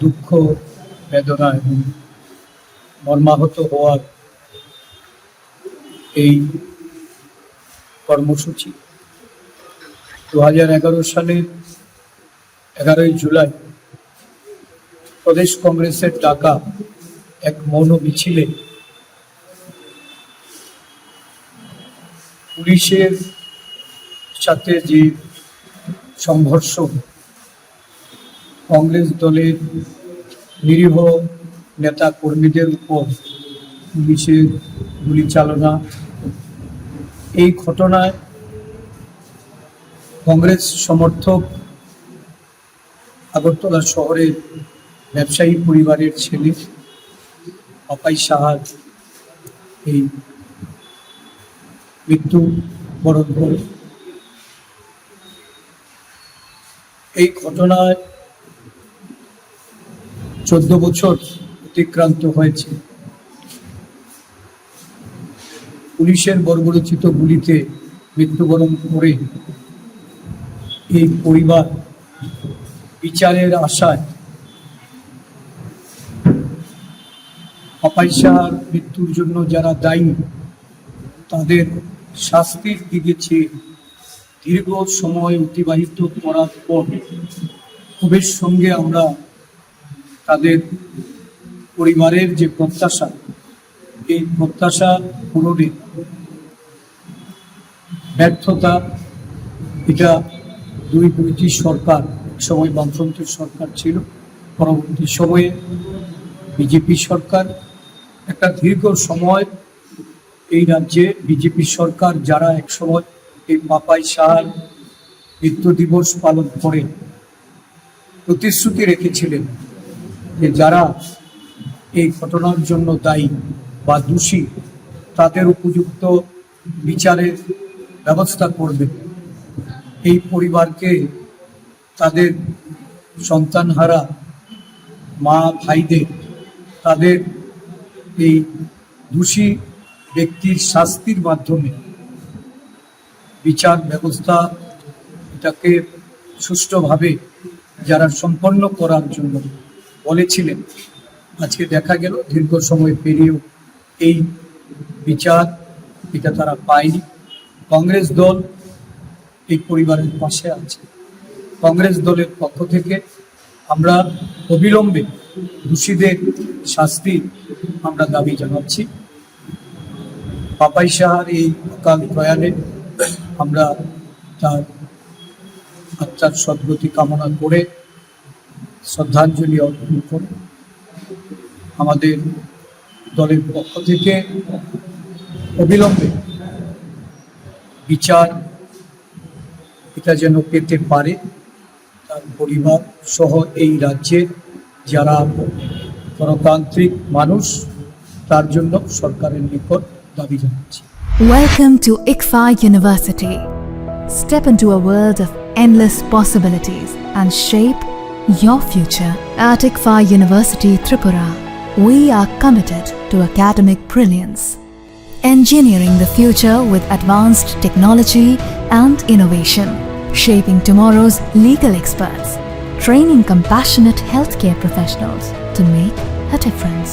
দুঃখ, বেদনা এবং মর্মাহত হওয়ার এই কর্মসূচি 2011 সালের 11ই জুলাই প্রদেশ কংগ্রেসের ডাকা এক মৌন মিছিলে পুলিশের সাথে যে সংঘর্ষ, কংগ্রেস দলের নিরীহ নেতা কর্মীদের উপর পুলিশের গুলি চালনা, এই ঘটনায় কংগ্রেস সমর্থক আগরতলা শহরের ব্যবসায়ী পরিবারের ছেলে পাপাই সাহার এই মৃত্যু বরণ করে। এই ঘটনায় 14 বছর অতিক্রান্ত হয়েছে। পুলিশের বর্বরোচিত গুলিতে মৃত্যুবরণ করে এই পরিবার বিচারের আশায় পাপাই সাহার মৃত্যুর জন্য যারা দায়ী তাদের শাস্তির দিকে চেয়ে দীর্ঘ সময় অতিবাহিত করার পর ক্ষোভের সঙ্গে আমরা তাদের পরিবারের যে প্রত্যাশা, এই প্রত্যাশা পূরণে ব্যর্থতা, এটা দুইটি সরকার, এক সময় বামফ্রন্টের সরকার ছিল, পরবর্তী সময়ে বিজেপি সরকার, একটা দীর্ঘ সময় এই রাজ্যে বিজেপি সরকার যারা এক সময় এই পাপাই সাহার মৃত্যু দিবস পালন করে প্রতিশ্রুতি রেখেছিলেন যে যারা এই ঘটনার জন্য দায়ী বা দোষী তাদের উপযুক্ত বিচারের ব্যবস্থা করবে। এই পরিবারকে তাদের সন্তানহারা মা ভাইদের তাদের এই দোষী ব্যক্তির শাস্তির মাধ্যমে বিচার ব্যবস্থা এটাকে সুষ্ঠুভাবে যারা সম্পন্ন করার জন্য বলেছিলেন, আজকে দেখা গেল দীর্ঘ সময় পেরিয়েও এই বিচার এটা তারা পায়নি। কংগ্রেস দল এই পরিবারের পাশে আছে। কংগ্রেস দলের পক্ষ থেকে আমরা অবিলম্বে দোষীদের শাস্তি আমরা দাবি জানাচ্ছি। পাপাই সাহার এই অকাল প্রয়াণে আমরা তার আত্মার সদ্গতি কামনা করে শ্রদ্ধাঞ্জলি অর্পণ করে আমাদের দলের পক্ষ থেকে অবিলম্বে বিচার এটা যেন পেতে পারে তার পরিবার সহ এই রাজ্যে যারা গণতান্ত্রিক মানুষ, তার জন্য সরকারের নিকট দাবি জানাচ্ছি। Welcome to ICFA University. Step into a world of endless possibilities and shape your future. At ICFA University Tripura, we are committed to academic brilliance, engineering the future with advanced technology and innovation, shaping tomorrow's legal experts, training compassionate healthcare professionals to make a difference,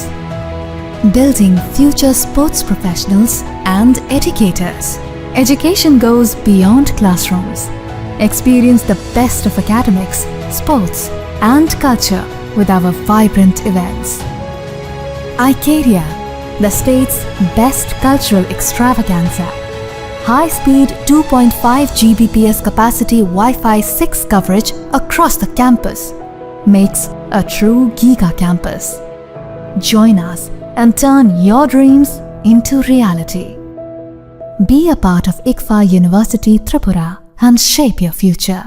building future sports professionals and educators. Education goes beyond classrooms. Experience the best of academics, sports, and culture with our vibrant events. Icaria, the state's best cultural extravaganza. High-speed 2.5 Gbps capacity Wi-Fi 6 coverage across the campus makes a true giga campus. Join us and turn your dreams into reality. Be a part of ICFA University Tripura and shape your future.